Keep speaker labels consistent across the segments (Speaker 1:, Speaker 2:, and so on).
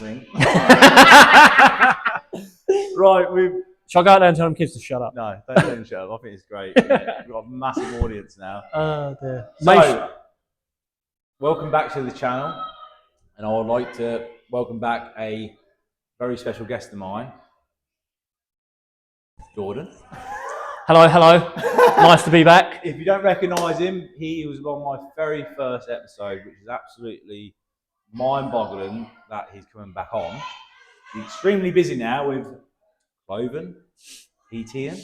Speaker 1: Right,
Speaker 2: Shall I go out there and tell them kids to shut up?
Speaker 1: No, don't tell them to shut up. I think it's great. Yeah, we've got a massive audience now.
Speaker 2: Oh dear.
Speaker 1: So, welcome back to the channel, and I would like to welcome back a very special guest of mine, Jordan.
Speaker 2: Hello. Nice to be back.
Speaker 1: If you don't recognise him, he was on my very first episode, which is absolutely mind-boggling that he's coming back on. He's extremely busy now with clothing, PTing.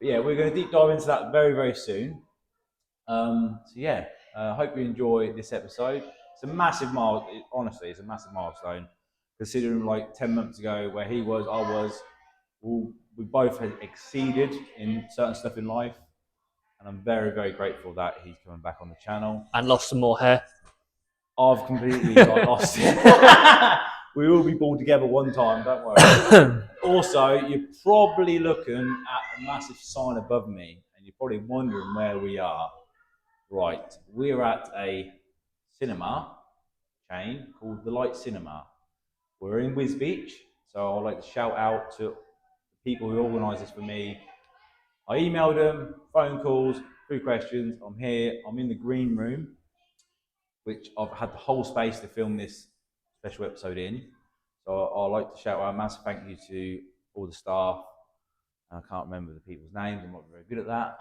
Speaker 1: But yeah, we're going to deep dive into that very, very soon. Hope you enjoy this episode. It's a massive milestone. Honestly, it's a massive milestone. Considering like 10 months ago where he was, I was, we both had exceeded in certain stuff in life. And I'm very, very grateful that he's coming back on the channel.
Speaker 2: And lost some more hair.
Speaker 1: I've completely lost it. We will be bald together one time, don't worry. Also, you're probably looking at a massive sign above me, and you're probably wondering where we are. Right, we're at a cinema chain called The Light Cinema. We're in Wisbech, so I'd like to shout out to the people who organised this for me. I emailed them, phone calls, 3 questions. I'm here, I'm in the green room, which I've had the whole space to film this special episode in. So I'd like to shout out a massive thank you to all the staff. I can't remember the people's names, I'm not very good at that.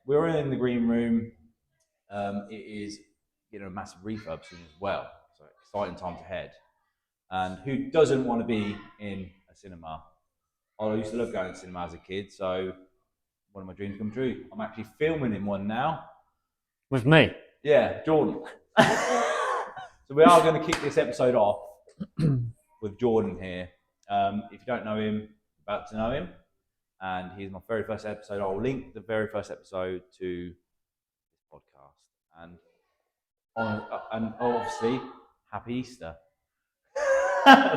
Speaker 1: We're in the green room. It is a massive refurb soon as well. So exciting times ahead. And who doesn't want to be in a cinema? I used to love going to cinema as a kid, so one of my dreams come true. I'm actually filming in one now.
Speaker 2: With me?
Speaker 1: Yeah, Jordan. So we are going to kick this episode off with Jordan here. If you don't know him, you're about to know him. And he's my very first episode. I'll link the very first episode to this podcast. And obviously, happy Easter.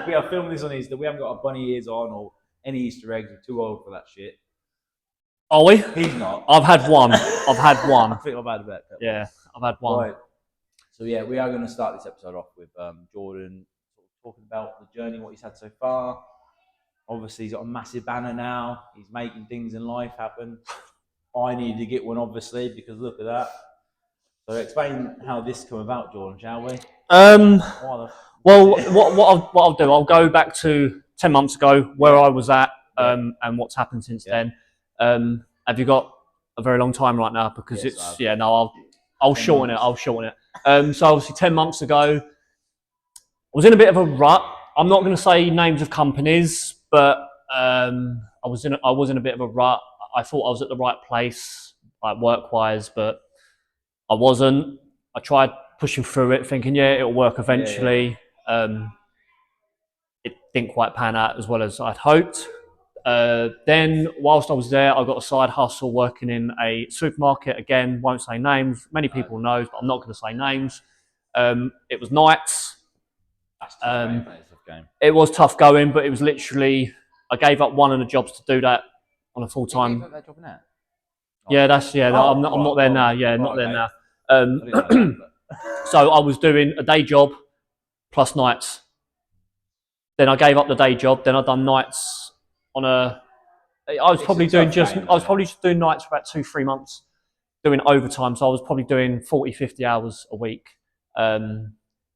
Speaker 1: We are filming this on Easter. We haven't got our bunny ears on or any Easter eggs. We're too old for that shit.
Speaker 2: Are we?
Speaker 1: He's not.
Speaker 2: I've had one. I
Speaker 1: think I've had a bit.
Speaker 2: Yeah, I've had one.
Speaker 1: Right. So yeah, we are going to start this episode off with Jordan talking about the journey, what he's had so far. Obviously, he's got a massive banner now. He's making things in life happen. I needed to get one, obviously, because look at that. So explain how this came about, Jordan, shall we?
Speaker 2: Well, what I'll do, I'll go back to 10 months ago where I was at and what's happened since then. Have you got a very long time right now? Because I'll shorten it. So obviously 10 months ago, I was in a bit of a rut. I'm not going to say names of companies, but I was in a bit of a rut. I thought I was at the right place, like work-wise, but I wasn't. I tried pushing through it, thinking, it'll work eventually. It didn't quite pan out as well as I'd hoped. Then, whilst I was there, I got a side hustle working in a supermarket. Again, won't say names. Many people know, but I'm not going to say names. It was nights. It was tough going, but it was literally, I gave up one of the jobs to do that on a full-time.
Speaker 1: You gave up that job now?
Speaker 2: I'm not there now. Yeah, not there now. So I was doing a day job plus nights. Then I gave up the day job. Then I'd done nights I was probably just doing nights for about 2-3 months, doing overtime. So I was probably doing 40-50 hours a week,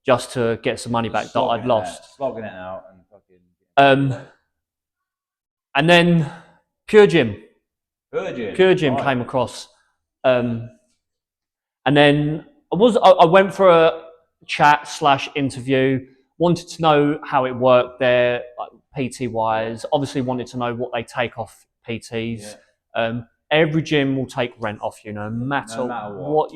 Speaker 2: just to get some money back that I'd lost.
Speaker 1: Slogging it out and fucking.
Speaker 2: And then Pure Gym
Speaker 1: Right.
Speaker 2: came across, and then I went for a chat / interview. Wanted to know how it worked there, like PT wise. Obviously, wanted to know what they take off PTs. Yeah. Every gym will take rent off you, no matter what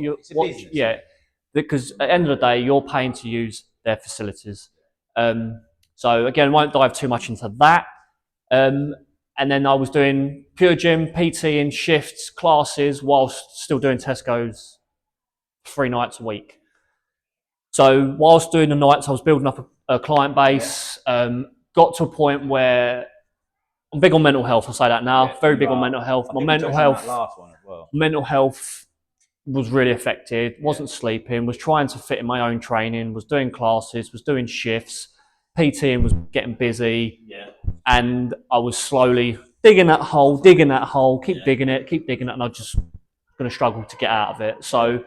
Speaker 2: because at the end of the day, you're paying to use their facilities. So again, won't dive too much into that. And then I was doing Pure Gym, PT in shifts, classes, whilst still doing Tesco's 3 nights a week. So whilst doing the nights, I was building up a client base. Got to a point where I'm big on mental health. I'll say that now. Very big on mental health. My mental health was really affected, wasn't sleeping, was trying to fit in my own training, was doing classes, was doing shifts, PTing was getting busy, and I was slowly digging that hole, keep digging it, and I just going to struggle to get out of it. So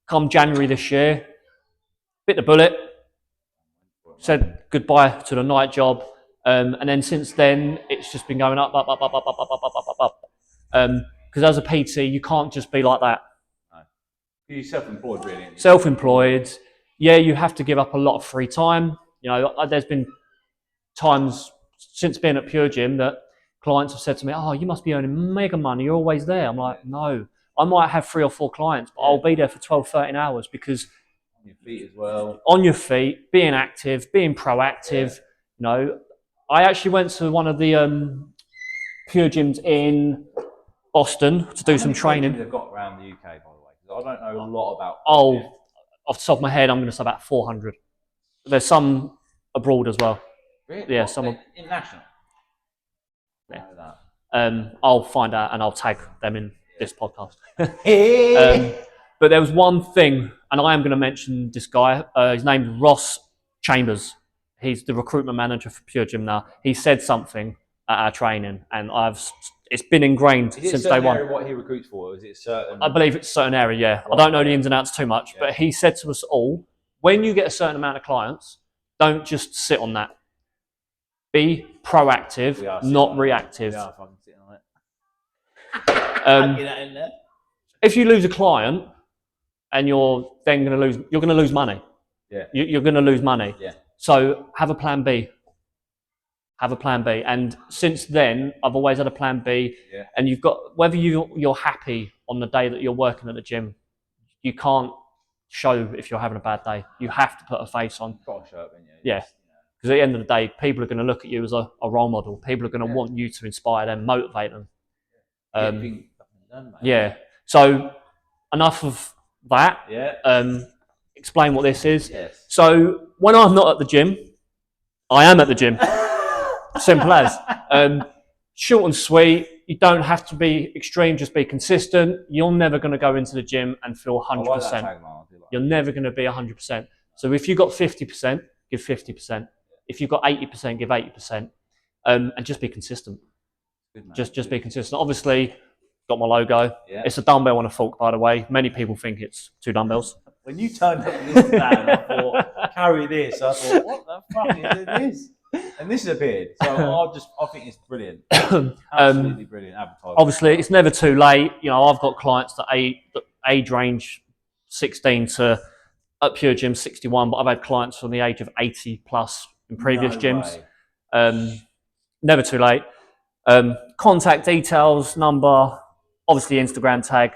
Speaker 2: come January this year, bit the bullet, said goodbye to the night job, and then since then it's just been going up. Because as a PT, you can't just be like that.
Speaker 1: You're self-employed, really.
Speaker 2: Self-employed, yeah, you have to give up a lot of free time. You know, there's been times since being at Pure Gym that clients have said to me, "Oh, you must be earning mega money. You're always there." I'm like, no, I might have 3 or 4 clients, but I'll be there for 12, 13 hours because
Speaker 1: on your feet as well.
Speaker 2: On your feet, being active, being proactive. You know, I actually went to one of the Pure Gyms in Boston to do some training.
Speaker 1: They've got around the UK, by the way, because I don't know a lot about.
Speaker 2: Off the top of my head, I'm going to say about 400. There's some abroad as well.
Speaker 1: Really?
Speaker 2: Yeah, some
Speaker 1: international.
Speaker 2: Yeah. I'll find out and I'll tag them in this podcast. But there was one thing, and I am going to mention this guy. His name's Ross Chambers. He's the recruitment manager for Pure Gym now. He said something at our training, and it's been ingrained since day one.
Speaker 1: Area what he recruits for? Is it certain?
Speaker 2: I believe it's a certain area, yeah. Right. I don't know the ins and outs too much, but he said to us all, when you get a certain amount of clients, don't just sit on that. Be proactive, not reactive.
Speaker 1: We are fucking sitting on it.
Speaker 2: If you lose a client and you're then going to lose money.
Speaker 1: Yeah.
Speaker 2: You're going to lose money.
Speaker 1: Yeah.
Speaker 2: So have a plan B. Have a plan B. And since then, I've always had a plan B.
Speaker 1: Yeah.
Speaker 2: And you've got, whether you're happy on the day that you're working at the gym, you can't show if you're having a bad day. You have to put a face on.
Speaker 1: Got a shirt, haven't you?
Speaker 2: Yeah. Because at the end of the day, people are going to look at you as a role model. People are going to want you to inspire them, motivate them. Yeah. So enough of that.
Speaker 1: Yeah.
Speaker 2: Explain what this is.
Speaker 1: Yes.
Speaker 2: So when I'm not at the gym, I am at the gym. Simple as. Short and sweet. You don't have to be extreme. Just be consistent. You're never going to go into the gym and feel 100%. You're never going to be 100%. So if you've got 50%, give 50%. If you've got 80%, give 80%. And just be consistent. Just be consistent. Obviously, got my logo. Yeah. It's a dumbbell and a fork, by the way. Many people think it's 2 dumbbells.
Speaker 1: When you turned up with this down, I thought, carry this. I thought, what the fuck is this? And this has appeared. So I think it's brilliant. Absolutely brilliant advertising.
Speaker 2: Obviously, it's never too late. You know, I've got clients that age range 16 to at Pure Gym 61, but I've had clients from the age of 80 plus in previous gyms. Never too late. Contact details, number, obviously Instagram tag,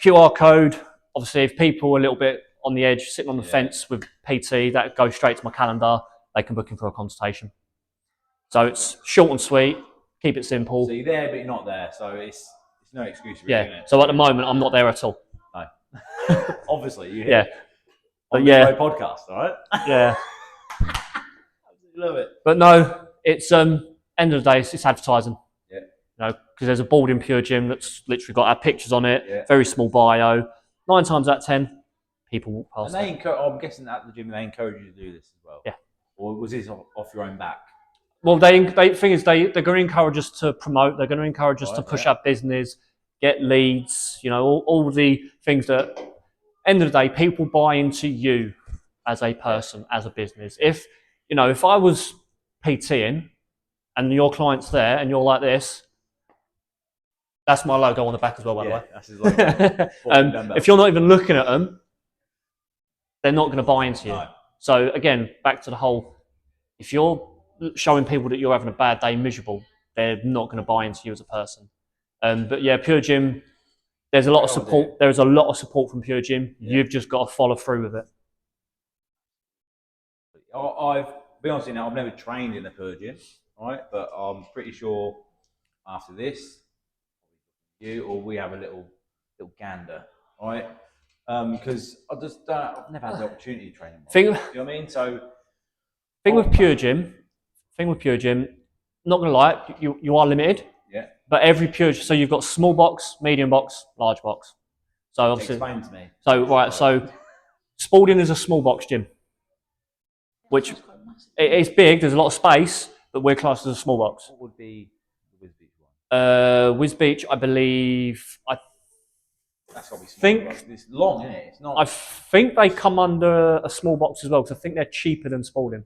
Speaker 2: QR code. Obviously, if people are a little bit on the edge, sitting on the fence with PT, that goes straight to my calendar. They can book in for a consultation. So it's short and sweet. Keep it simple.
Speaker 1: So you're there, but you're not there. So it's no excuse. Really,
Speaker 2: yeah. So at the moment, I'm not there at all.
Speaker 1: No. Obviously, you hear.
Speaker 2: Yeah.
Speaker 1: On the podcast, all right?
Speaker 2: Yeah.
Speaker 1: Absolutely love it.
Speaker 2: But no, it's end of the day, it's advertising.
Speaker 1: Yeah.
Speaker 2: You know, because there's a board in Pure Gym that's literally got our pictures on it. Very small bio. 9 times out of 10, people walk past.
Speaker 1: And I'm guessing at the gym they encourage you to do this as well.
Speaker 2: Yeah.
Speaker 1: Or was this off your own back?
Speaker 2: Well, they're going to encourage us to promote. They're going to encourage us to push our business, get leads. You know, all the things that. End of the day, people buy into you as a person, as a business. If I was PTing and your client's there and you're like this, that's my logo on the back as well, by the way.
Speaker 1: That's his logo.
Speaker 2: If you're not even looking at them, they're not going to buy into you. No. So again, back to the whole, if you're showing people that you're having a bad day, miserable, they're not going to buy into you as a person. But yeah, Pure Gym, there's a lot of support. There's a lot of support from Pure Gym. You've just got to follow through with it.
Speaker 1: I've be honest with you now, I've never trained in a Pure Gym, right? But I'm pretty sure after this, we have a little gander, right? Because I've never had the opportunity to train in one. You know what I mean? So
Speaker 2: thing with Pure Gym, not gonna lie, you are limited.
Speaker 1: Yeah.
Speaker 2: But every Pure, so you've got small box, medium box, large box. So obviously,
Speaker 1: explain to me.
Speaker 2: so right, so Spalding is a small box gym, which it's big. There's a lot of space, but we're classed as a small box.
Speaker 1: What would be the Wisbech one?
Speaker 2: Wisbech, I believe.
Speaker 1: That's got to be small.
Speaker 2: Think
Speaker 1: It's long, isn't it? It's not.
Speaker 2: I think they come under a small box as well because I think they're cheaper than Spalding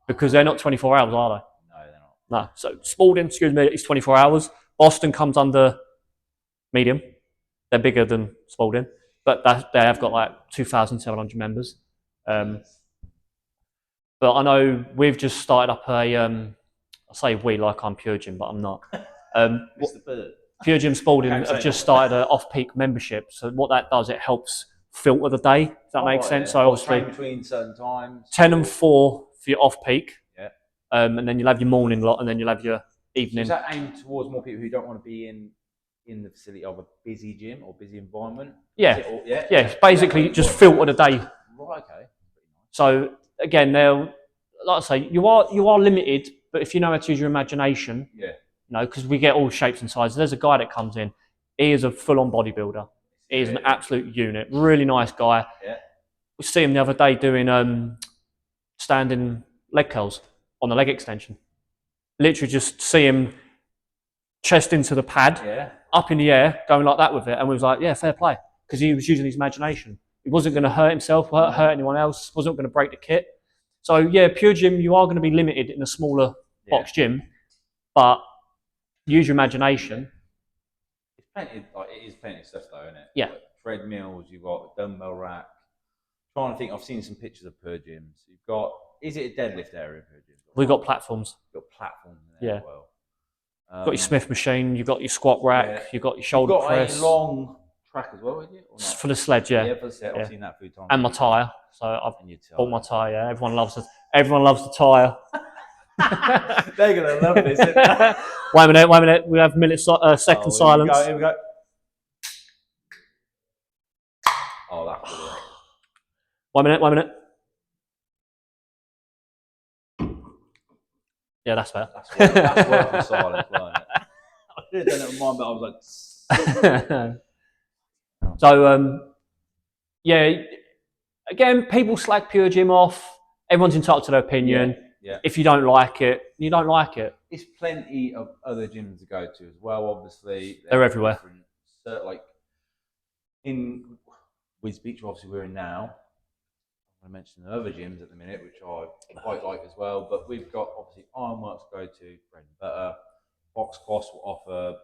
Speaker 2: because they're not 24 hours, are they?
Speaker 1: No, they're not.
Speaker 2: No. So Spalding, excuse me, is 24 hours. Boston comes under medium. They're bigger than Spalding, but they have got like 2,700 members. But I know we've just started up a. I say we like I'm Pure Gym, but I'm not. Pure Gym Spalding have just started an off-peak membership. So what that does, it helps filter the day. Does that make sense? So obviously,
Speaker 1: between certain times.
Speaker 2: 10 and 4 for your off-peak.
Speaker 1: Yeah.
Speaker 2: And then you'll have your morning lot, and then you'll have your evening.
Speaker 1: So is that aimed towards more people who don't want to be in the facility of a busy gym or busy environment?
Speaker 2: Yeah. It's basically just filter the day.
Speaker 1: Right. Okay.
Speaker 2: So again, like I say, you are limited, but if you know how to use your imagination, because we get all shapes and sizes. There's a guy that comes in. He is a full-on bodybuilder. He is an absolute unit. Really nice guy.
Speaker 1: Yeah.
Speaker 2: We see him the other day doing standing leg curls on the leg extension. Literally just see him chest into the pad, up in the air, going like that with it. And we was like, yeah, fair play. Because he was using his imagination. He wasn't going to hurt himself, hurt anyone else, wasn't going to break the kit. So yeah, Pure Gym, you are going to be limited in a smaller box gym, but use your imagination.
Speaker 1: It's plenty. It is plenty of stuff, though, isn't it?
Speaker 2: Yeah.
Speaker 1: Like treadmills. You've got a dumbbell rack. Trying to think. I've seen some pictures of Pure Gyms. You've got. Is it a deadlift area? Pure Gyms.
Speaker 2: We've got platforms.
Speaker 1: You've got platforms in there as well.
Speaker 2: You've got your Smith machine. You've got your squat rack. You've got your shoulder press.
Speaker 1: You've got a long track as well, have you?
Speaker 2: For the sledge, yeah.
Speaker 1: Yeah, for the sledge. I've seen that a few times.
Speaker 2: And my tyre. So I've bought my tyre. Yeah, everyone loves the tyre.
Speaker 1: They're gonna love this.
Speaker 2: Wait a minute. We have second silence.
Speaker 1: Here we go. Oh, that's brilliant.
Speaker 2: 1 minute. Yeah, that's fair.
Speaker 1: That's worth the silence, wasn't it? I should have done it with mine, but I was like.
Speaker 2: So, again, people slag Pure Gym off. Everyone's entitled to their opinion.
Speaker 1: Yeah.
Speaker 2: If you don't like it, you don't like it.
Speaker 1: There's plenty of other gyms to go to as well, obviously.
Speaker 2: They're everywhere.
Speaker 1: Like in Wisbech, obviously we're in now. I'm going to mention the other gyms at the minute, which I quite like as well. But we've got obviously Ironworks to go to, bread and butter. Box Quas will offer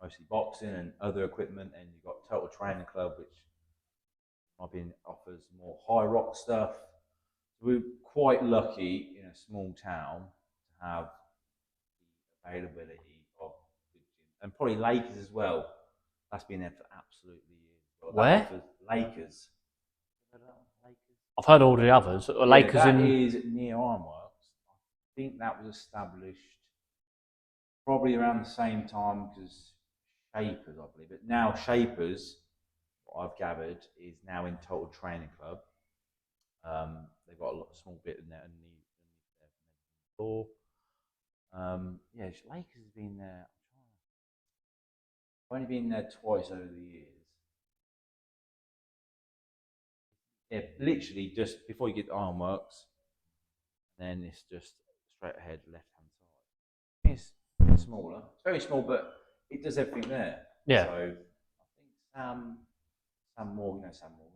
Speaker 1: mostly boxing and other equipment, and you've got Total Training Club, which offers more high rock stuff. We're quite lucky in a small town to have the availability of good gyms, and probably Lakers as well. That's been there for absolutely years.
Speaker 2: Where?
Speaker 1: Lakers.
Speaker 2: I've heard all the others. Lakers
Speaker 1: that is near Ironworks. I think that was established probably around the same time because Shapers, I believe. But now Shapers, what I've gathered, is now in Total Training Club. They've got a small bit in there underneath their floor. Lakers has been there. I've only been there twice over the years. Yeah, literally just before you get to Ironworks, then it's just straight ahead, left hand side. It's smaller. It's very small, but it does everything there.
Speaker 2: Yeah.
Speaker 1: So I think Sam Morgan.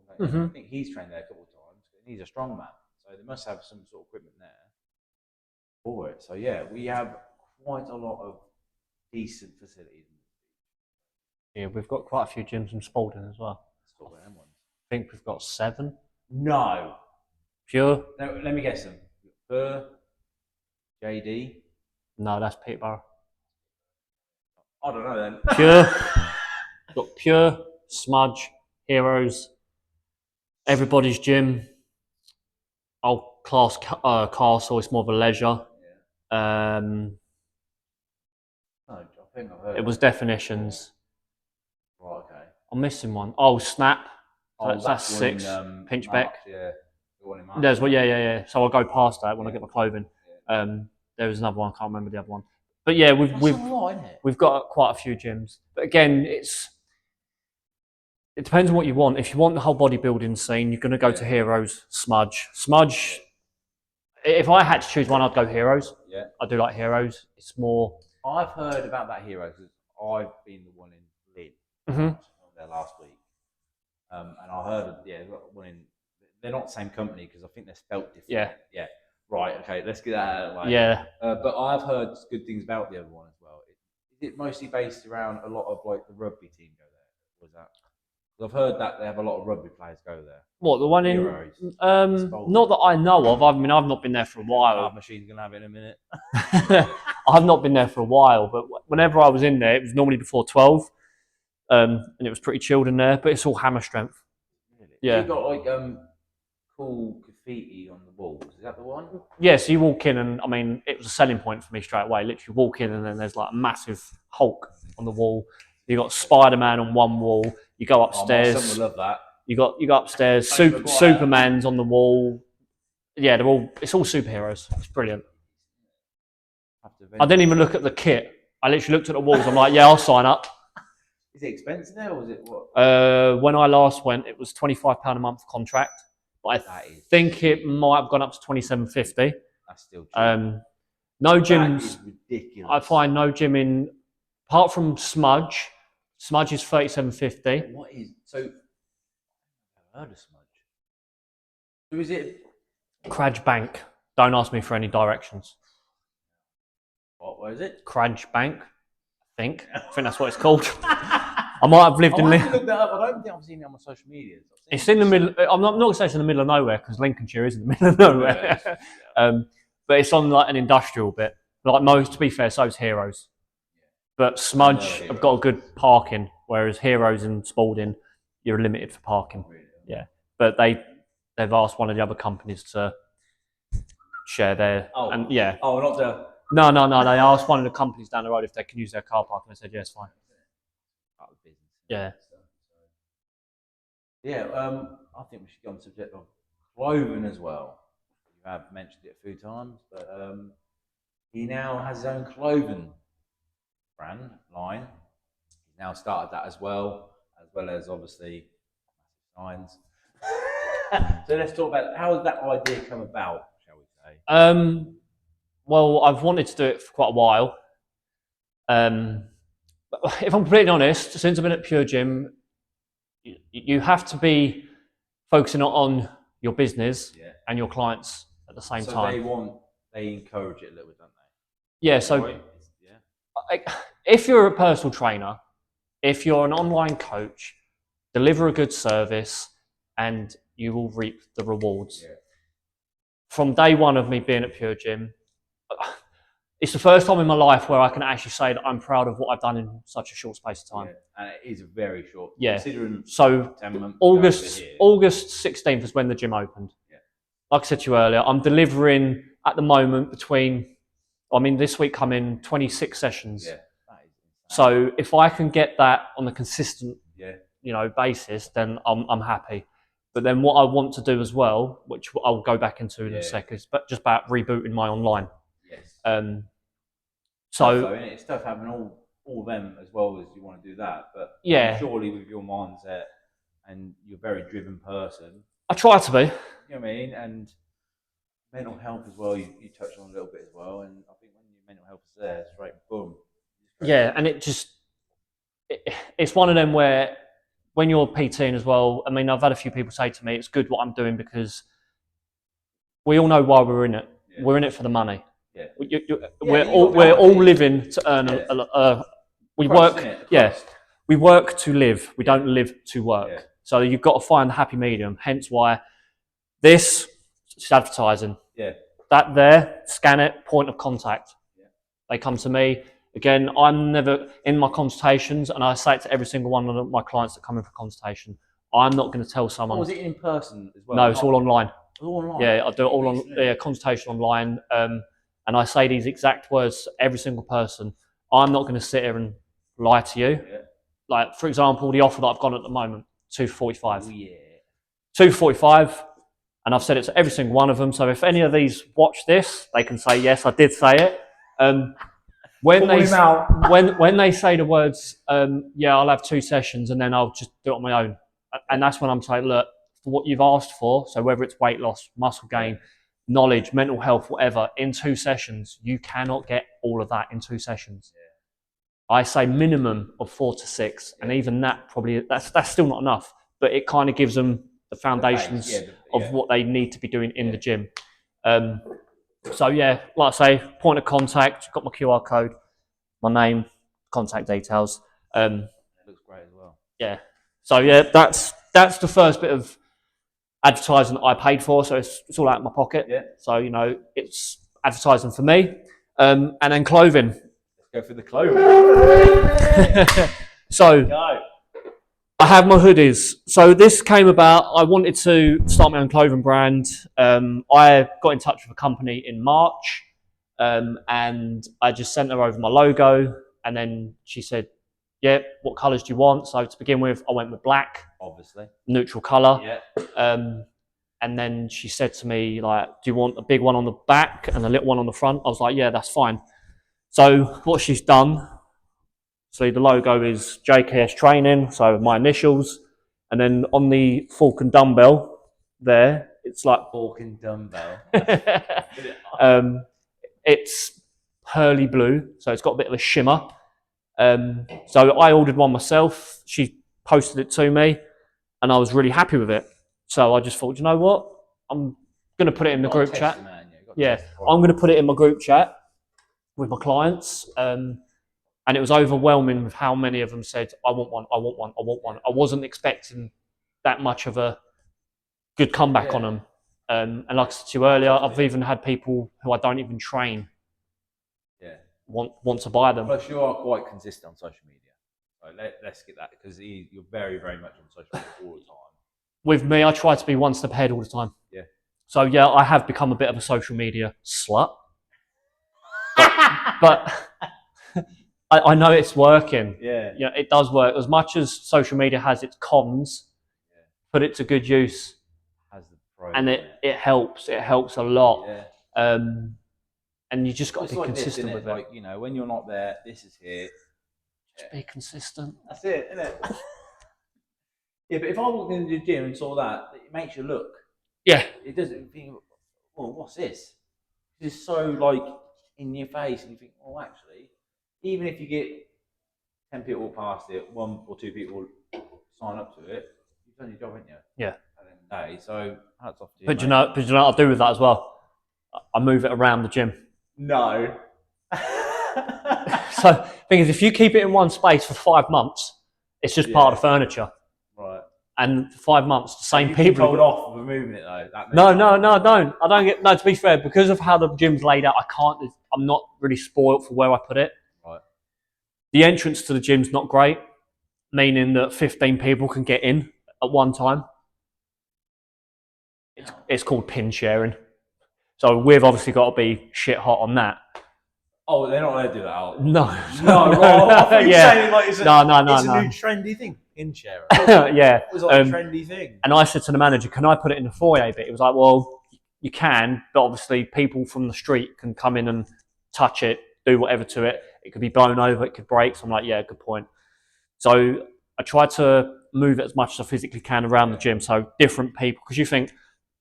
Speaker 1: I think he's trained there a couple of times. He's a strong man, so they must have some sort of equipment there for it. So yeah, we have quite a lot of decent facilities.
Speaker 2: Yeah, we've got quite a few gyms in Spalding as well. I think we've got 7.
Speaker 1: No.
Speaker 2: Pure?
Speaker 1: No, let me guess them. Burr, JD.
Speaker 2: No, that's Peterborough.
Speaker 1: I don't know then.
Speaker 2: Pure. We've got Pure, Smudge, Heroes, Everybody's Gym. I'll class Castle, it's more of a leisure.
Speaker 1: Yeah. I think I've heard
Speaker 2: it was Definitions.
Speaker 1: Right, okay.
Speaker 2: I'm missing one. Oh, Snap.
Speaker 1: Oh,
Speaker 2: that's 6. Pinchbeck.
Speaker 1: Yeah.
Speaker 2: There's yeah. So I'll go past that when I get my clothing. There was another one. I can't remember the other one. But yeah, we've got quite a few gyms. But again, it depends on what you want. If you want the whole bodybuilding scene, you're going to go to Heroes, Smudge. If I had to choose one, I'd go Heroes.
Speaker 1: Yeah.
Speaker 2: I do like Heroes. It's more.
Speaker 1: I've heard about that hero because I've been the one in Lid there last week, and I heard they've got one in. They're not the same company because I think they're spelt different.
Speaker 2: Yeah.
Speaker 1: Yeah. Right. Okay. Let's get that out of the way.
Speaker 2: Yeah.
Speaker 1: But I've heard good things about the other one as well. Is it mostly based around a lot of like the rugby team go there? Was that? I've heard that they have a lot of rugby players go there.
Speaker 2: What, the one in?
Speaker 1: Heroes.
Speaker 2: Not that I know of. I mean, I've not been there for a while.
Speaker 1: Machine's gonna have it in a minute.
Speaker 2: I've not been there for a while, but whenever I was in there, it was normally before 12, and it was pretty chilled in there. But it's all hammer strength.
Speaker 1: Really?
Speaker 2: Yeah.
Speaker 1: You got like cool graffiti on the walls. Is that the one?
Speaker 2: Yeah. So you walk in, and I mean, it was a selling point for me straight away. Literally walk in, and then there's like a massive Hulk on the wall. You got Spider-Man on one wall. You go upstairs.
Speaker 1: Oh, my son would love that.
Speaker 2: You go upstairs. Superman's on the wall. Yeah, it's all superheroes. It's brilliant. I didn't even look at the kit. I literally looked at the walls. I'm like, yeah, I'll sign up.
Speaker 1: Is it expensive there, or was it what?
Speaker 2: When I last went, it was £25 a month contract, but I think it might have gone up to £27.50.
Speaker 1: That's still cheap.
Speaker 2: No gyms.
Speaker 1: That is ridiculous.
Speaker 2: I find no gym in, apart from Smudge. Smudge is £37.50.
Speaker 1: What is so? I've never heard of Smudge. Who is it?
Speaker 2: Craj Bank. Don't ask me for any directions.
Speaker 1: What is it?
Speaker 2: Craj Bank, I think that's what it's called. I might have lived in.
Speaker 1: I have to look that up. I don't think I've seen it on my social media.
Speaker 2: It's in the middle. I'm not going to say it's in the middle of nowhere because Lincolnshire is in the middle of nowhere. But it's on like an industrial bit. Like most, to be fair, so is Heroes. But Smudge have got a good parking, whereas Heroes and Spalding, you're limited for parking. Yeah, but they've asked one of the other companies to share their.
Speaker 1: Oh,
Speaker 2: and yeah.
Speaker 1: Oh, not the.
Speaker 2: No. They asked one of the companies down the road if they can use their car park, and they said yes, fine. Yeah.
Speaker 1: Yeah. I think we should get on the subject of clothing as well. You have mentioned it a few times, but he now has his own clothing brand line. He's now started that as well as obviously signs. So let's talk about how did that idea come about, shall we say?
Speaker 2: Well, I've wanted to do it for quite a while. But if I'm completely honest, since I've been at Pure Gym, you have to be focusing on your business and your clients at the same time.
Speaker 1: So they encourage it a little bit, don't they?
Speaker 2: Yeah. So if you're a personal trainer, if you're an online coach, deliver a good service and you will reap the rewards. Yeah. From day one of me being at Pure Gym, it's the first time in my life where I can actually say that I'm proud of what I've done in such a short space of time.
Speaker 1: Yeah. And it is a very short.
Speaker 2: Yeah.
Speaker 1: Considering
Speaker 2: so
Speaker 1: 10 months
Speaker 2: August 16th is when the gym opened. Yeah. Like I said to you earlier, I'm delivering at the moment this week I'm in 26 sessions. Yeah. So if I can get that on a consistent, basis, then I'm happy. But then what I want to do as well, which I'll go back into in a second, is just about rebooting my online. Yes. So
Speaker 1: it's tough having all of them as well as you want to do that. But surely with your mindset and you're a very driven person.
Speaker 2: I try to be.
Speaker 1: You know what I mean? And mental health as well, you touched on a little bit as well. And I think when your mental health is there, it's right, boom.
Speaker 2: Yeah, and it's one of them where when you're PTing as well, I mean, I've had a few people say to me, it's good what I'm doing because we all know why we're in it. Yeah. We're in it for the money. Yeah. We're all living to earn we work. Yeah, we work to live. We don't live to work. Yeah. So you've got to find the happy medium. Hence why this is advertising. Yeah. That there, scan it, point of contact. Yeah. They come to me. Again, I'm never in my consultations, and I say it to every single one of my clients that come in for consultation. I'm not going to tell someone.
Speaker 1: Was it in person as well?
Speaker 2: No, it's all online.
Speaker 1: All online.
Speaker 2: Yeah, I do it all on consultation online, and I say these exact words to every single person. I'm not going to sit here and lie to you. Yeah. Like for example, the offer that I've got at the moment, $245.
Speaker 1: Oh, yeah.
Speaker 2: $245, and I've said it to every single one of them. So if any of these watch this, they can say yes, I did say it. When they say the words, I'll have 2 sessions and then I'll just do it on my own. And that's when I'm saying, look, for what you've asked for, so whether it's weight loss, muscle gain, knowledge, mental health, whatever, in 2 sessions, you cannot get all of that in 2 sessions. I say minimum of 4 to 6, and even that probably that's still not enough. But it kind of gives them the foundations of what they need to be doing in the gym. So yeah, like I say, point of contact, got my QR code, my name, contact details.
Speaker 1: It looks great as well.
Speaker 2: Yeah. So yeah, that's the first bit of advertising that I paid for. So it's all out of my pocket.
Speaker 1: Yeah.
Speaker 2: So it's advertising for me, and then clothing.
Speaker 1: Let's go for the clothing.
Speaker 2: So I have my hoodies. So this came about. I wanted to start my own clothing brand. I got in touch with a company in March, and I just sent her over my logo, and then she said, "Yeah, what colours do you want?" So to begin with, I went with black,
Speaker 1: obviously,
Speaker 2: neutral colour.
Speaker 1: Yeah.
Speaker 2: And then she said to me, like, "Do you want a big one on the back and a little one on the front?" I was like, "Yeah, that's fine." So what she's done. So the logo is JKS Training, so my initials, and then on the fork and dumbbell there, it's like
Speaker 1: fork and dumbbell.
Speaker 2: It's pearly blue, so it's got a bit of a shimmer. So I ordered one myself. She posted it to me, and I was really happy with it. So I just thought, you know what? I'm going to put it in the group chat. Yeah, I'm going to put it in my group chat with my clients. And it was overwhelming with how many of them said, "I want one, I want one, I want one." I wasn't expecting that much of a good comeback on them. And like I said to you earlier, I've even had people who I don't even train want to buy them.
Speaker 1: Plus, you are quite consistent on social media. So let's get that, because you're very, very much on social media all the time.
Speaker 2: With me, I try to be one step ahead all the time.
Speaker 1: Yeah.
Speaker 2: So yeah, I have become a bit of a social media slut. But I know it's working.
Speaker 1: Yeah.
Speaker 2: Yeah, it does work. As much as social media has its cons, put it to good use.
Speaker 1: Has the pros,
Speaker 2: and it helps. It helps a lot.
Speaker 1: Yeah.
Speaker 2: And you just got to be consistent with it.
Speaker 1: Like, when you're not there, this is here.
Speaker 2: Just be consistent.
Speaker 1: That's it, isn't it? Yeah, but if I walked into the gym and saw that, it makes you look.
Speaker 2: Yeah.
Speaker 1: It doesn't think, well, what's this? It's so like in your face, and you think, oh, actually, even if you get 10 people walk past it, 1 or 2 people sign up to it, you've done your job, haven't you?
Speaker 2: Yeah.
Speaker 1: At the end of the day, so hats off to you.
Speaker 2: But you know what I do with that as well? I move it around the gym.
Speaker 1: No.
Speaker 2: So the thing is, if you keep it in one space for 5 months, it's just part of the furniture.
Speaker 1: Right.
Speaker 2: And for 5 months, the same people.
Speaker 1: You told off for moving it though.
Speaker 2: No, I don't. I don't get. No, to be fair, because of how the gym's laid out, I can't. I'm not really spoiled for where I put it.
Speaker 1: Right.
Speaker 2: The entrance to the gym's not great, meaning that 15 people can get in at one time. It's called pin sharing. So we've obviously got to be shit hot on that.
Speaker 1: Oh, they're not allowed to do that, are they?
Speaker 2: No.
Speaker 1: I thought you were saying like it's a new trendy thing. In share.
Speaker 2: Yeah.
Speaker 1: It was like a trendy thing.
Speaker 2: And I said to the manager, "Can I put it in the foyer bit?" It was like, "Well, you can, but obviously people from the street can come in and touch it, do whatever to it. It could be blown over, it could break." So I'm like, "Yeah, good point." So I try to move it as much as I physically can around the gym. So different people, because you think,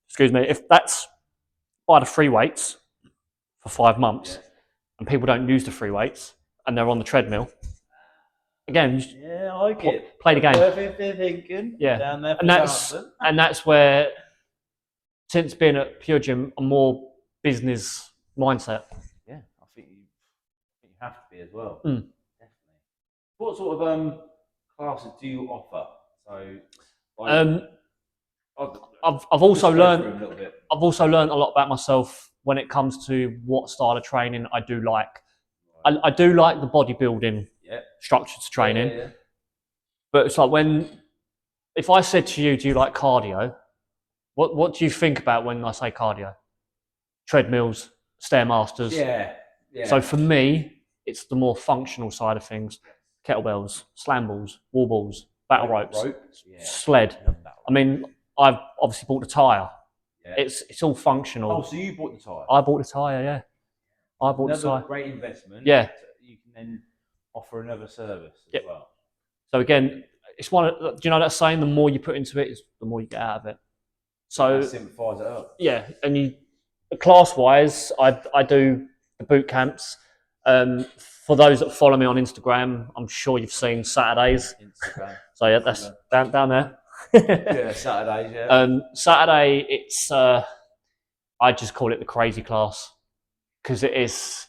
Speaker 2: excuse me, if that's by the free weights for 5 months and people don't use the free weights and they're on the treadmill, again,
Speaker 1: I like it.
Speaker 2: Play the game.
Speaker 1: Perfect thinking.
Speaker 2: Yeah.
Speaker 1: Down there
Speaker 2: and that's where, since being at Pure Gym, a more business mindset.
Speaker 1: Yeah, I think you have to be as well.
Speaker 2: Mm.
Speaker 1: Definitely. What sort of classes do you offer? So, like,
Speaker 2: I've also learned a lot about myself when it comes to what style of training I do like. I do like the bodybuilding structured training, but it's like if I said to you, "Do you like cardio?" What do you think about when I say cardio? Treadmills, stairmasters.
Speaker 1: Yeah.
Speaker 2: So for me, it's the more functional side of things: kettlebells, slam balls, wall balls, battle ropes, sled. I mean, I've obviously bought the tyre. Yeah. It's all functional.
Speaker 1: Oh, so you bought the tyre?
Speaker 2: I bought the tyre, yeah. I bought the tyre.
Speaker 1: Great investment.
Speaker 2: Yeah.
Speaker 1: You can then offer another service as well.
Speaker 2: So again, it's one of, do you know that saying, the more you put into it, the more you get out of it. So
Speaker 1: that simplifies it up.
Speaker 2: yeah, and you class-wise, I do the boot camps. For those that follow me on Instagram, I'm sure you've seen Saturdays.
Speaker 1: Instagram.
Speaker 2: So yeah, that's down there.
Speaker 1: Yeah, Saturdays. Yeah.
Speaker 2: Saturday, it's I just call it the crazy class because there's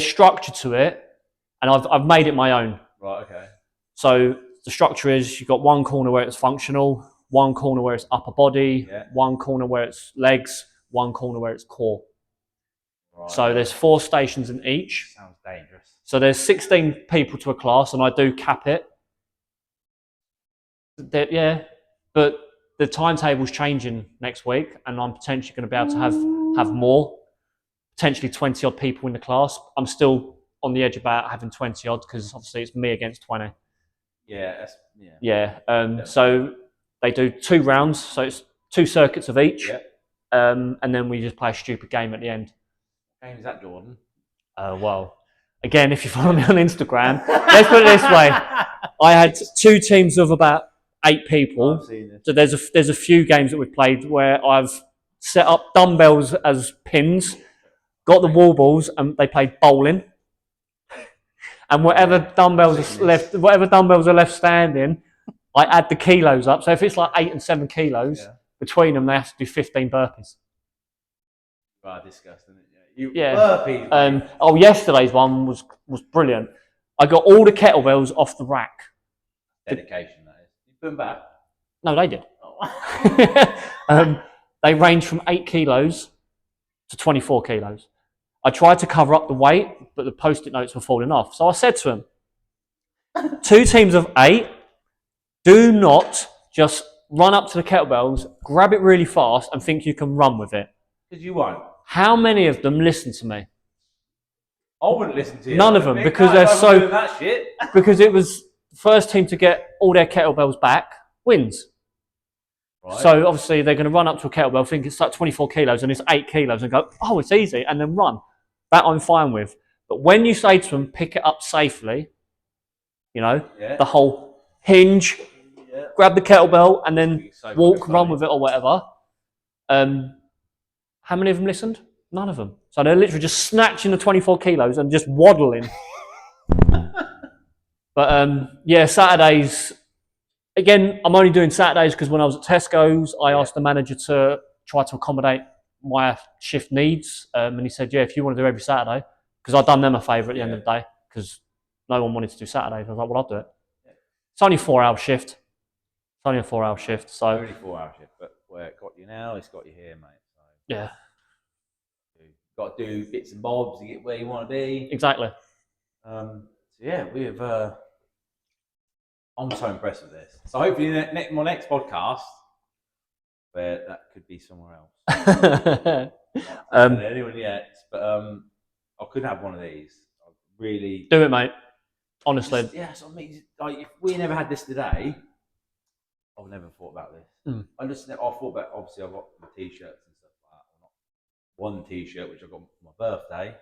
Speaker 2: structure to it, and I've made it my own.
Speaker 1: Right. Okay.
Speaker 2: So the structure is, you've got one corner where it's functional, one corner where it's upper body, one corner where it's legs, one corner where it's core. Right. So there's 4 stations in each.
Speaker 1: Sounds dangerous.
Speaker 2: So there's 16 people to a class, and I do cap it. Yeah, but the timetable's changing next week, and I'm potentially going to be able to have more, potentially 20 odd people in the class. I'm still on the edge about having 20 odd because obviously it's me against 20.
Speaker 1: Yeah.
Speaker 2: So they do 2 rounds, so it's 2 circuits of each.
Speaker 1: Yep.
Speaker 2: And then we just play a stupid game at the end.
Speaker 1: What game is that, Jordan?
Speaker 2: Well, again, if you follow me on Instagram, let's put it this way: I had 2 teams of about 8 people.
Speaker 1: I've seen this.
Speaker 2: So there's a few games that we've played where I've set up dumbbells as pins, got the wall balls, and they played bowling. And whatever dumbbells are left standing, I add the kilos up. So if it's like 8 and 7 kilos between them, they have to do 15 burpees.
Speaker 1: Right, disgusting. Burpees.
Speaker 2: Yesterday's one was brilliant. I got all the kettlebells off the rack.
Speaker 1: Dedication, that is. You put them back?
Speaker 2: No, they did.
Speaker 1: Oh.
Speaker 2: They range from 8 kilos to 24 kilos. I tried to cover up the weight, but the post-it notes were falling off. So I said to them, 2 teams of 8, do not just run up to the kettlebells, grab it really fast, and think you can run with it.
Speaker 1: Because you won't.
Speaker 2: How many of them listen to me?
Speaker 1: I wouldn't listen to you.
Speaker 2: None of them, because they're so.
Speaker 1: Doing that shit.
Speaker 2: Because it was the first team to get all their kettlebells back wins. Right. So obviously they're going to run up to a kettlebell, think it's like 24 kilos and it's 8 kilos, and go, oh, it's easy, and then run. That I'm fine with. But when you say to them, pick it up safely, the whole hinge, grab the kettlebell, and then walk, run with it or whatever. How many of them listened? None of them. So they're literally just snatching the 24 kilos and just waddling. But Saturdays, again, I'm only doing Saturdays because when I was at Tesco's, I asked the manager to try to accommodate my shift needs. And he said, if you want to do every Saturday, because I'd done them a favour at the end of the day, because no one wanted to do Saturdays. I was like, well, I'll do it. It's only a 4-hour shift. It's only a 4-hour shift. So
Speaker 1: only 4-hour shift, but where it got you now, it's got you here, mate. So
Speaker 2: yeah.
Speaker 1: You've got to do bits and bobs to get where you want to be.
Speaker 2: Exactly.
Speaker 1: We've. I'm so impressed with this. So hopefully, my next podcast, where that could be somewhere else. Not anyone yet, but I could have one of these. I really
Speaker 2: do it, mate. Honestly.
Speaker 1: So I mean, like, if we never had this today, I've never thought about this. I thought about, obviously I've got my t-shirts and stuff like that. Not one t-shirt which I got for my birthday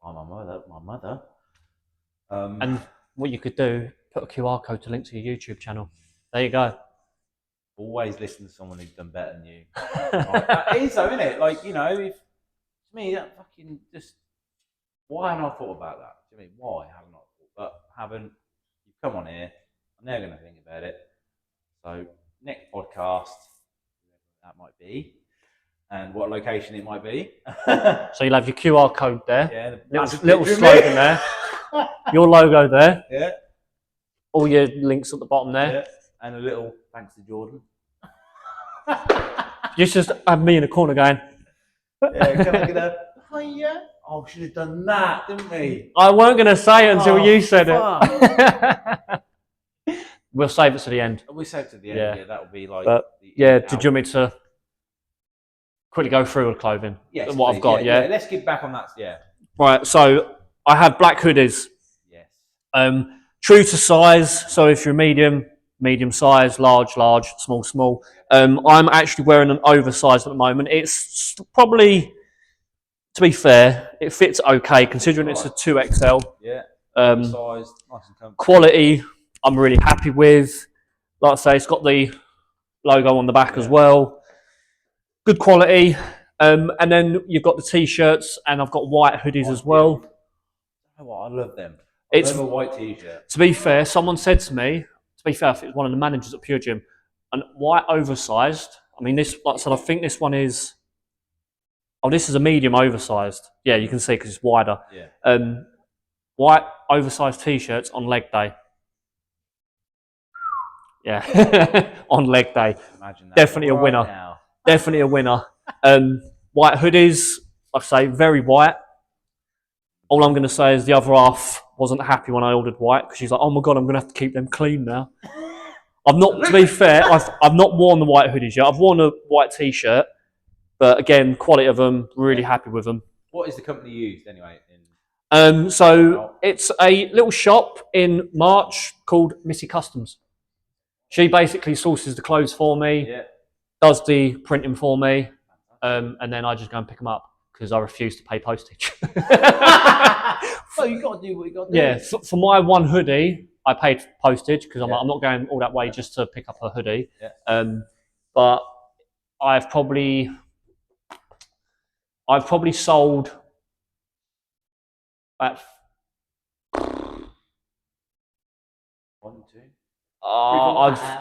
Speaker 1: by my mother.
Speaker 2: And what you could do, put a QR code to link to your YouTube channel. There you go.
Speaker 1: Always listen to someone who's done better than you. Right? That is though, isn't it? Like, if to me that fucking just, why haven't I thought about that? Do you mean why haven't I thought? But you come on here, I'm never going to think about it. So next podcast, that might be, and what location it might be.
Speaker 2: So you'll have your QR code there.
Speaker 1: Yeah,
Speaker 2: little slogan there. Your logo there.
Speaker 1: Yeah.
Speaker 2: All your links at the bottom there.
Speaker 1: Yeah. And a little thanks to Jordan.
Speaker 2: You just have me in a corner going.
Speaker 1: Yeah, can I get a hiya? Oh, we should have done that, didn't we?
Speaker 2: I weren't going to say it until you said it. We'll save it to the end.
Speaker 1: We'll save it to the end. Yeah, that will be like.
Speaker 2: Did you want me to quickly go through the clothing?
Speaker 1: Yes,
Speaker 2: what
Speaker 1: please.
Speaker 2: I've got. Yeah.
Speaker 1: Let's get back on that. Yeah.
Speaker 2: Right. So I have black hoodies.
Speaker 1: Yes.
Speaker 2: True to size. So if you're medium size, large, small. I'm actually wearing an oversized at the moment. It's probably, to be fair, it fits okay considering it's a 2XL.
Speaker 1: Yeah. Size, nice and comfortable.
Speaker 2: Quality, I'm really happy with. Like I say, it's got the logo on the back as well. Good quality. And then you've got the t-shirts, and I've got white hoodies as well.
Speaker 1: I love them. I love a white t-shirt.
Speaker 2: To be fair, someone said to me, I think it was one of the managers at Pure Gym, and white oversized. I mean, this, like I said, I think this one is. Oh, this is a medium oversized. Yeah, you can see because it's wider.
Speaker 1: Yeah.
Speaker 2: White oversized t-shirts on leg day. Yeah, on leg day.
Speaker 1: Imagine that.
Speaker 2: Definitely a winner.
Speaker 1: Now.
Speaker 2: Definitely a winner. White hoodies, like I say, very white. All I'm going to say is the other half wasn't happy when I ordered white because she's like, "Oh my god, I'm going to have to keep them clean now." I've not, to be fair, I've not worn the white hoodies yet. I've worn a white t-shirt, but again, quality of them, really happy with them.
Speaker 1: What is the company used anyway?
Speaker 2: So it's a little shop in March called Missy Customs. She basically sources the clothes for me, does the printing for me, and then I just go and pick them up because I refuse to pay postage.
Speaker 1: So you got to do what you got to do.
Speaker 2: Yeah, for my one hoodie, I paid postage because I'm not going all that way just to pick up a hoodie.
Speaker 1: Yeah.
Speaker 2: But I've probably sold about
Speaker 1: 1, 2.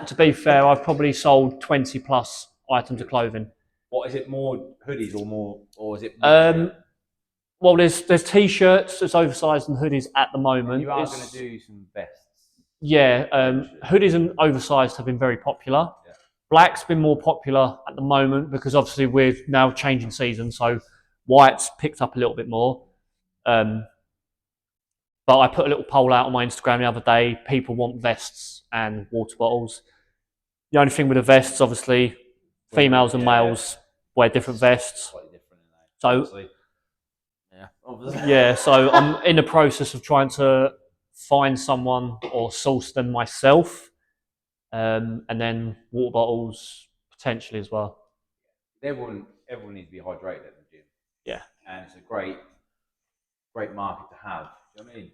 Speaker 2: to be fair, I've probably sold 20 plus items of clothing.
Speaker 1: What is it? More hoodies or is it?
Speaker 2: Well, there's t-shirts that's oversized and hoodies at the moment.
Speaker 1: You are going to do some vests.
Speaker 2: Yeah, hoodies and oversized have been very popular. Yeah. Black's been more popular at the moment because obviously we're now changing season, so white's picked up a little bit more. But I put a little poll out on my Instagram the other day. People want vests and water bottles. The only thing with the vests, obviously, females and males wear different vests. So, so I'm in the process of trying to find someone or source them myself, and then water bottles potentially as well.
Speaker 1: Everyone needs to be hydrated at the gym.
Speaker 2: Yeah,
Speaker 1: and it's a great market to have. Do you know what I mean?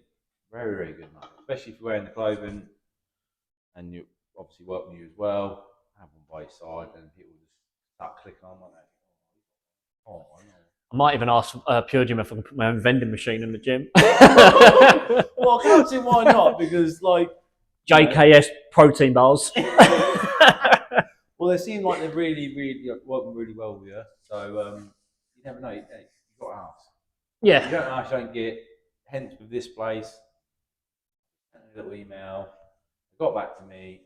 Speaker 1: Very, very good market, especially if you're wearing the clothing, and you obviously work with you as well. Have one by your side, and people just start clicking on like that. Oh, I know.
Speaker 2: I might even ask Pure Gym if I can put my own vending machine in the gym.
Speaker 1: Well, I can't see why not, because like
Speaker 2: JKS protein bars.
Speaker 1: Well, they seem like they're really working really well with you. So you never know. You've got to ask.
Speaker 2: Yeah.
Speaker 1: You don't ask, you don't get. Hence, with this place, a little email. They got back to me.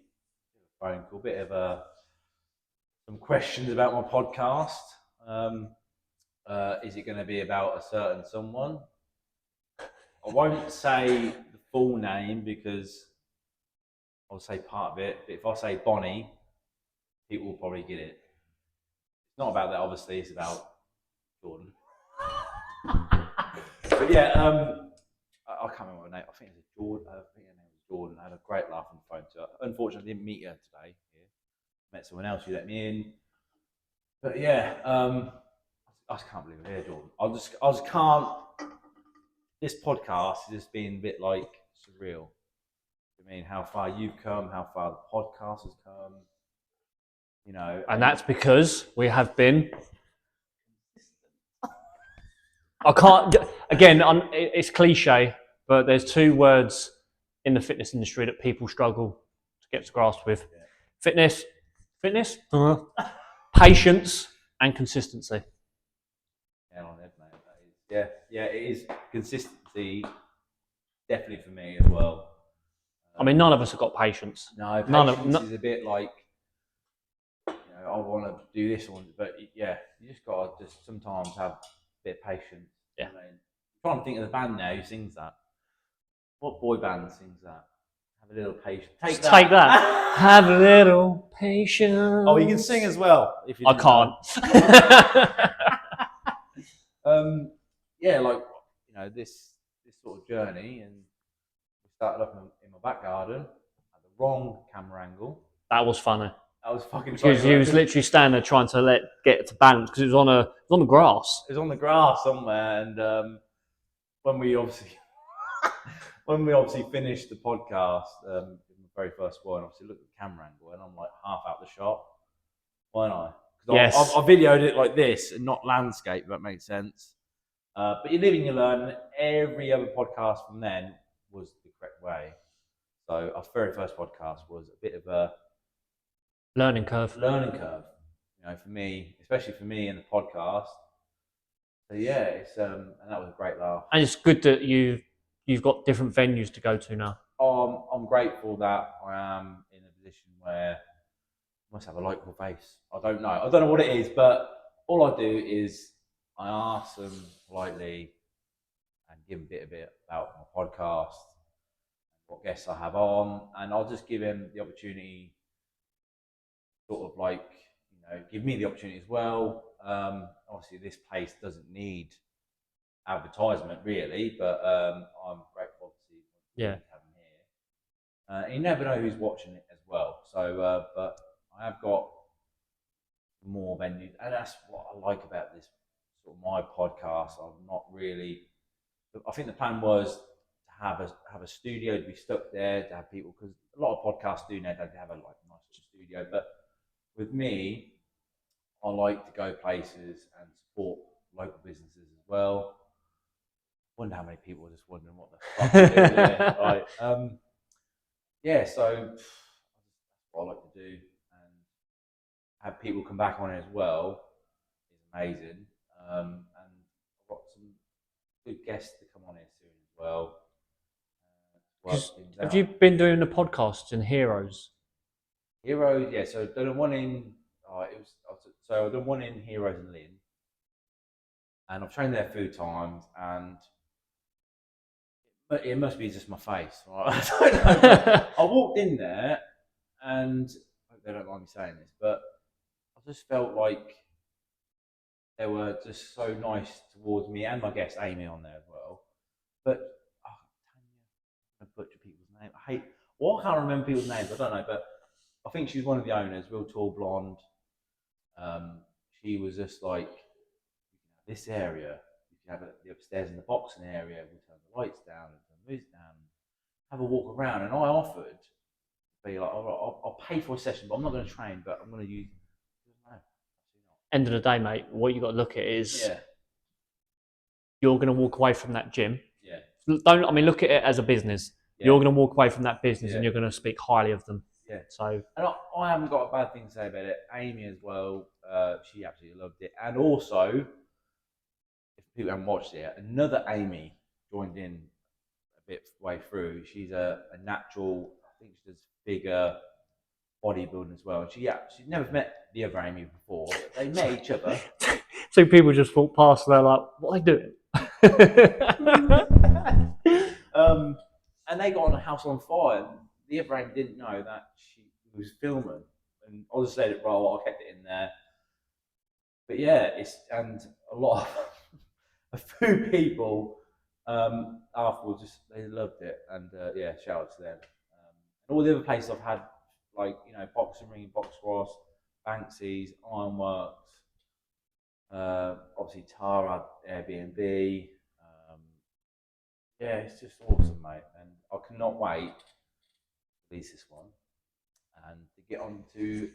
Speaker 1: Phone call. Bit of some questions about my podcast. Is it going to be about a certain someone? I won't say the full name because I'll say part of it. But if I say Bonnie, people will probably get it. It's not about that, obviously. It's about Jordon. But yeah, I can't remember her name. I think it was Jordon. I think her name was Jordon. I had a great laugh on the phone to her. Unfortunately, I didn't meet her today. Met someone else who let me in. But yeah, I just can't believe it here, Jordan. I just can't. This podcast has just been a bit like surreal. I mean, how far you've come, how far the podcast has come. You know,
Speaker 2: and that's because we have been. I can't. Again, it's cliche, but there's two words in the fitness industry that people struggle to get to grasp with: fitness, patience, and consistency.
Speaker 1: Yeah, it is consistency. Definitely for me as well.
Speaker 2: I mean, none of us have got patience.
Speaker 1: No, patience is a bit like, I want to do this one, but yeah, you just got to just sometimes have a bit of patience.
Speaker 2: Yeah.
Speaker 1: I mean, I'm trying to think of the band now who sings that. What boy band sings that? Have a little patience. Take that.
Speaker 2: Have a little patience.
Speaker 1: Oh, you can sing as well. If you
Speaker 2: I can't.
Speaker 1: Yeah, like this sort of journey, and we started off in my back garden at the wrong camera angle.
Speaker 2: That was funny.
Speaker 1: That was fucking funny.
Speaker 2: Because he was literally standing there trying to get it to balance because it was on the grass.
Speaker 1: It was on the grass somewhere, and when we obviously finished the podcast, my very first one, obviously look at the camera angle, and I'm like half out the shot. Why not?
Speaker 2: Yes.
Speaker 1: I videoed it like this and not landscape, if that makes sense. But you live and you learn. Every other podcast from then was the correct way. So our very first podcast was a bit of a
Speaker 2: learning curve.
Speaker 1: For me, especially for me in the podcast. So yeah, it's and that was a great laugh.
Speaker 2: And it's good that you've got different venues to go to now.
Speaker 1: I'm grateful that I am in a position where I must have a likeable face. I don't know what it is, but all I do is I ask them politely and give them a bit about my podcast, what guests I have on, and I'll just give him the opportunity, sort of like, give me the opportunity as well. Obviously, this place doesn't need advertisement really, but I'm grateful obviously to have him here. You never know who's watching it as well. So, but I have got more venues, and that's what I like about this sort of my podcast. I'm not really. I think the plan was to have a studio, to be stuck there, to have people, because a lot of podcasts do now, they have a nice little studio. But with me, I like to go places and support local businesses as well. I wonder how many people are just wondering what the fuck I'm doing there. Right. So that's what I like to do, and have people come back on it as well is amazing. And I've got some good guests to come on here soon as well.
Speaker 2: Have you been doing the podcasts in Heroes?
Speaker 1: Heroes, yeah. So I've done one in. I've done one in Heroes and Lynn, and I've trained there a few times, and it must be just my face. Right? I don't know. I walked in there, and I hope they don't mind me saying this, but I just felt like they were just so nice towards me and my guest Amy on there as well. But I butcher people's names. I can't remember people's names. I don't know, but I think she's one of the owners, real tall blonde. She was just like, this area, you can have the upstairs in the boxing area, we'll turn the lights down and turn the music down, have a walk around. And I offered to be like, I'll pay for a session, but I'm not going to train, but I'm going to use. No,
Speaker 2: end of the day, mate, what you got to look at is you're going to walk away from that gym. Look at it as a business. You're going to walk away from that business and you're going to speak highly of them. So,
Speaker 1: and I haven't got a bad thing to say about it. Amy as well, she absolutely loved it. And also, if people haven't watched it, another Amy joined in a bit way through. She's a natural. I think she does bigger bodybuilding as well. And she's never met the other Amy before. But they met each other.
Speaker 2: So people just walk past and they're like, "What are they doing?"
Speaker 1: And they got on a house on fire. And the other Amy didn't know that she was filming, and I just let it roll. I kept it in there. But and a lot of a few people afterwards they loved it, and shout out to them. And all the other places I've had, like boxing ring, box cross, Banksy's, Ironworks, obviously Tara, Airbnb. It's just awesome, mate, and I cannot wait to release this one and to get on to the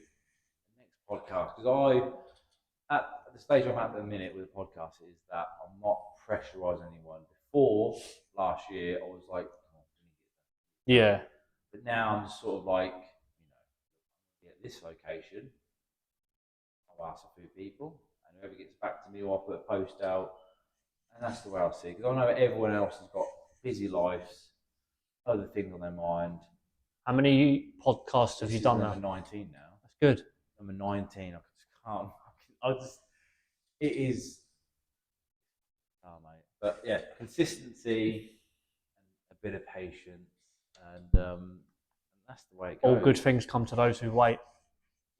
Speaker 1: next podcast, because at the stage I'm at the minute with the podcast is that I'm not pressurising anyone. Before last year, I was like, but now I'm just sort of like, at this location, I'll ask a few people, and whoever gets back to me, or I'll put a post out. And that's the way I see it. Because I know everyone else has got busy lives, other things on their mind.
Speaker 2: How many podcasts have you done now?
Speaker 1: Number 19 now.
Speaker 2: That's good.
Speaker 1: Number 19. I just can't. It is. Oh, mate. But yeah, consistency and a bit of patience. And that's the way it goes.
Speaker 2: All good things come to those who wait.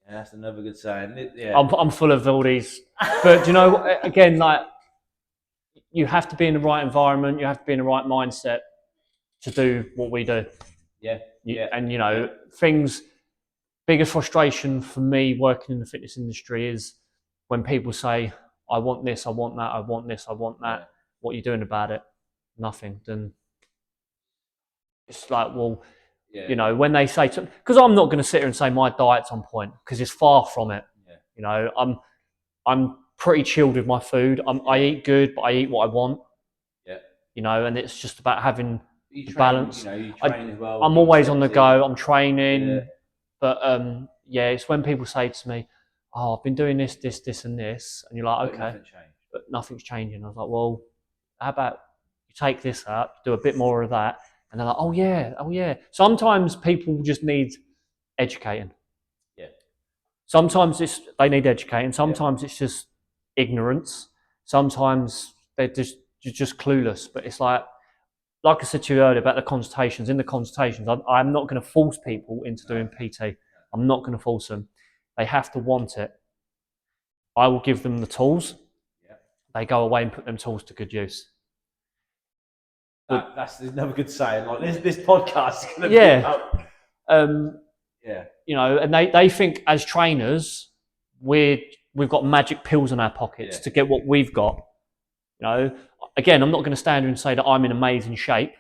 Speaker 1: Yeah, that's another good saying.
Speaker 2: I'm full of all these. But do you know, again, like, you have to be in the right environment, you have to be in the right mindset to do what we do. And things, biggest frustration for me working in the fitness industry is when people say, I want this, I want that, I want this, I want that. What are you doing about it? Nothing. Then it's like, well,
Speaker 1: Yeah.
Speaker 2: You know, when they say to, because I'm not going to sit here and say my diet's on point, because it's far from it.
Speaker 1: Yeah.
Speaker 2: You know, I'm pretty chilled with my food. I eat good, but I eat what I want.
Speaker 1: Yeah.
Speaker 2: You know, and it's just about having
Speaker 1: You
Speaker 2: the
Speaker 1: train,
Speaker 2: balance.
Speaker 1: you know, you train as well.
Speaker 2: I'm
Speaker 1: keep
Speaker 2: always
Speaker 1: yourself
Speaker 2: on the
Speaker 1: fit.
Speaker 2: go. I'm training,
Speaker 1: Yeah.
Speaker 2: but yeah, it's when people say to me, "Oh, I've been doing this, and this," and you're like,
Speaker 1: But
Speaker 2: "Okay,"
Speaker 1: nothing changed.
Speaker 2: but nothing's changing. I was like, "Well, how about you take this up, do a bit more of that," and they're like, "Oh yeah, oh yeah." Sometimes people just need educating.
Speaker 1: Yeah.
Speaker 2: Sometimes they need educating. Sometimes it's just ignorance. Sometimes they're just clueless. But it's like I said to you earlier about the consultations. In the consultations, I'm not going to force people into doing PT. I'm not going to force them. They have to want it. I will give them the tools.
Speaker 1: Yeah.
Speaker 2: They go away and put them tools to good use.
Speaker 1: That's another good saying. Like this podcast is going to be
Speaker 2: Yeah.
Speaker 1: about. Yeah.
Speaker 2: You know, and they think as trainers, we've got magic pills in our pockets to get what we've got. You know, again, I'm not going to stand here and say that I'm in amazing shape,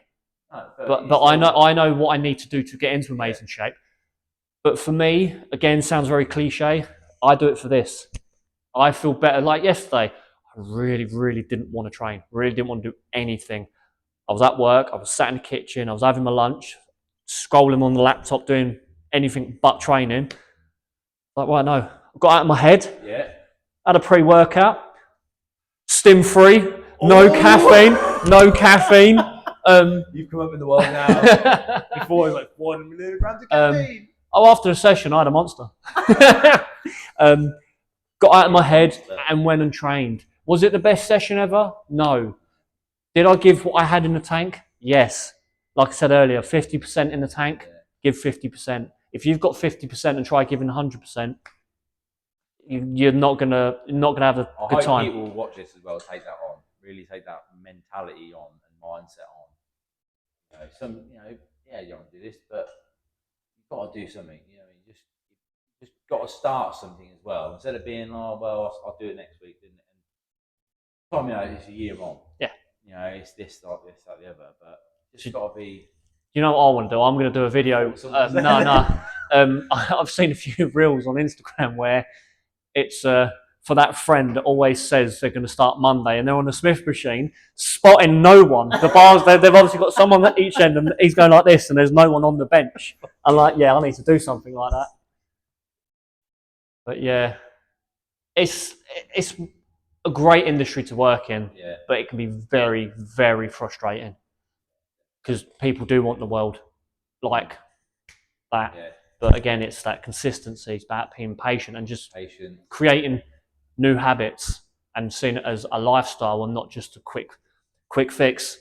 Speaker 2: but I know what I need to do to get into amazing shape. But for me, again, sounds very cliche. I do it for this. I feel better. Like yesterday, I really, really didn't want to train. Really didn't want to do anything. I was at work. I was sat in the kitchen. I was having my lunch, scrolling on the laptop, doing anything but training. Like, well, no, I got out of my head.
Speaker 1: Yeah.
Speaker 2: Had a pre-workout, stim free, no caffeine, no caffeine.
Speaker 1: You've come up in the world now. Before it was like 400 milligrams of caffeine.
Speaker 2: After the session, I had a monster. Got out of my head and went and trained. Was it the best session ever? No. Did I give what I had in the tank? Yes. Like I said earlier, 50% in the tank, give 50%. If you've got 50% and try giving 100%, you're not gonna have a good time.
Speaker 1: I hope people watch this as well. Take that on. Really take that mentality on and mindset on. You don't want to do this, but you've got to do something. You know, you just got to start something as well. Instead of being, oh well, I'll do it next week, and time it's a year on.
Speaker 2: Yeah.
Speaker 1: You know, it's this, like this, like the other, but just got to be.
Speaker 2: You know what I want to do? I'm going to do a video. I've seen a few reels on Instagram where it's for that friend that always says they're going to start Monday and they're on the Smith machine, spotting no one. The bars, they've obviously got someone at each end and he's going like this and there's no one on the bench. I'm like, yeah, I need to do something like that. But yeah, it's a great industry to work in, but it can be very, very frustrating because people do want the world like that. Yeah. But again, it's that consistency. It's about being patient and just creating new habits and seeing it as a lifestyle and not just a quick fix.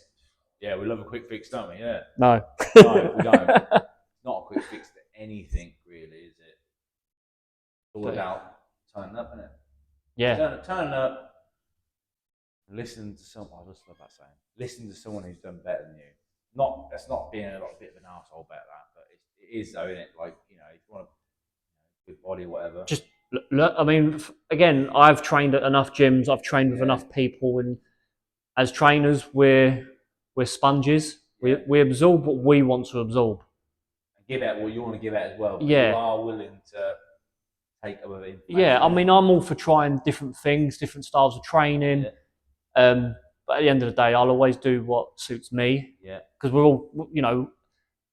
Speaker 1: Yeah, we love a quick fix, don't we? Yeah.
Speaker 2: No,
Speaker 1: no, we don't. Not a quick fix to anything, really, is it? It's all about turning up, isn't it?
Speaker 2: Yeah.
Speaker 1: Turning up. Listen to someone. I just love that saying. Listen to someone who's done better than you. That's not being a bit of an asshole about that, but it is though, isn't it? Like, if you want a good body or whatever. Just
Speaker 2: look, I mean, again, I've trained at enough gyms. I've trained with enough people, and as trainers, we're sponges. We absorb what we want to absorb.
Speaker 1: And give out what you want to give out as well. But
Speaker 2: you
Speaker 1: are willing to take other information.
Speaker 2: Yeah, I mean, I'm all for trying different things, different styles of training. Yeah. But at the end of the day, I'll always do what suits me.
Speaker 1: Yeah.
Speaker 2: Because we're all,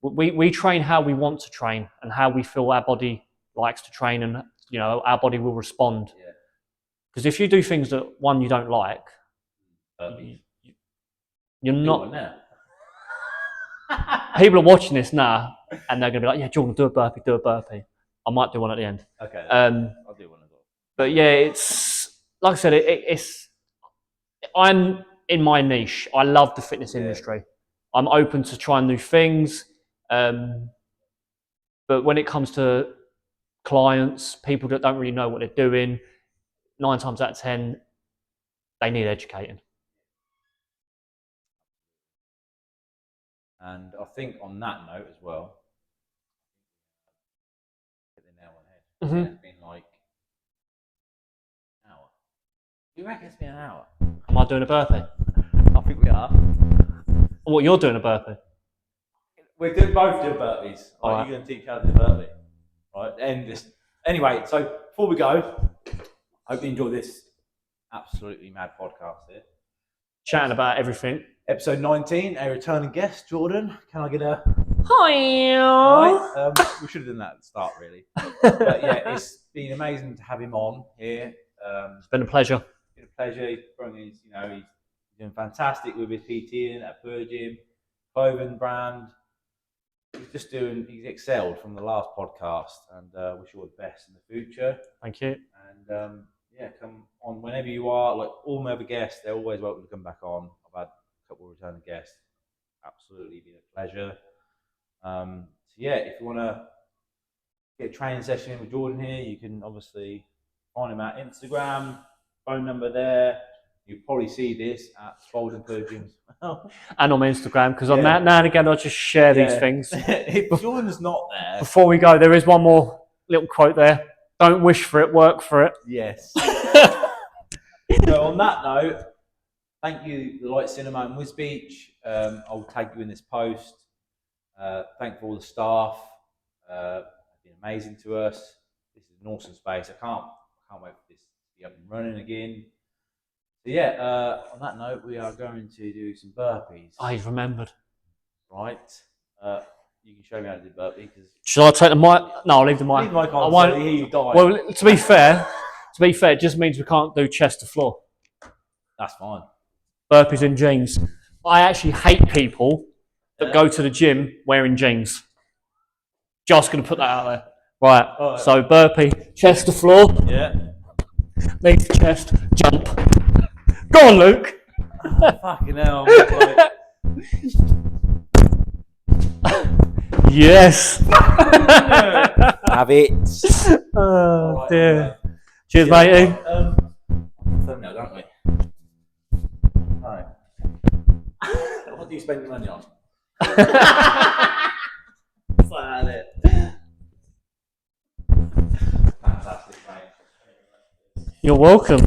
Speaker 2: we train how we want to train and how we feel our body likes to train, and our body will respond. Yeah. Because if you do things that you don't like, you're not. People are watching this now, and they're going to be like, "Yeah, Jordan, do a burpee." I might do one at the end.
Speaker 1: Okay. I'll do one as well.
Speaker 2: But yeah, it's like I said, it's. I'm in my niche. I love the fitness industry. I'm open to trying new things. But when it comes to clients, people that don't really know what they're doing, 9 times out of 10, they need educating.
Speaker 1: And I think on that note as well, hit the nail on the head. Mm-hmm. It's been like an hour. You reckon it's been an hour?
Speaker 2: Am I doing a burpee?
Speaker 1: I think we are.
Speaker 2: What, you're doing a burpee?
Speaker 1: We're doing both doing burpees.
Speaker 2: All right.
Speaker 1: You're going to teach how to do burpee. Right. End this. Anyway, so before we go, I hope you enjoy this absolutely mad podcast here.
Speaker 2: Chatting about everything.
Speaker 1: Episode 19, a returning guest, Jordan. Can I get a
Speaker 2: Hi.
Speaker 1: right? We should have done that at the start, really. But yeah, it's been amazing to have him on here.
Speaker 2: It's been a pleasure.
Speaker 1: It's been a pleasure. He's doing fantastic with his PTing at Gym, clothing brand. He's excelled from the last podcast, and wish you all the best in the future.
Speaker 2: Thank you.
Speaker 1: And come on whenever you are. Like all my other guests, they're always welcome to come back on. I've had a couple of returning guests. Absolutely been a pleasure. If you want to get a training session with Jordan here, you can obviously find him at Instagram, phone number there. You'll probably see this at Jordon Gym as well.
Speaker 2: And on Instagram, because now and again I just share these things.
Speaker 1: If Jordan's not there.
Speaker 2: Before we go, there is one more little quote there. Don't wish for it, work for it.
Speaker 1: Yes. So on that note, thank you, The Light Cinema in Wisbech. I'll tag you in this post. Thank you all the staff. It's been amazing to us. This is an awesome space. I can't wait for this to be up and running again. So on that note, we are going to do some burpees.
Speaker 2: I've remembered.
Speaker 1: Right. You can show me how to do burpee.
Speaker 2: Shall I take the mic? No, I'll leave the mic.
Speaker 1: Leave the mic on
Speaker 2: I won't.
Speaker 1: so you hear you die.
Speaker 2: Well, to be fair, it just means we can't do chest to floor.
Speaker 1: That's fine.
Speaker 2: Burpees in jeans. I actually hate people that go to the gym wearing jeans. Just going to put that out there. Right. So burpee, chest to floor.
Speaker 1: Yeah.
Speaker 2: Knees to chest, jump. Go on, Luke.
Speaker 1: Oh, fucking hell.
Speaker 2: Yes.
Speaker 1: Have it.
Speaker 2: Oh, dear. Cheers, matey.
Speaker 1: Thumbnail, don't we? Alright. What do you spend your money on? That's it. Fantastic, mate.
Speaker 2: You're welcome.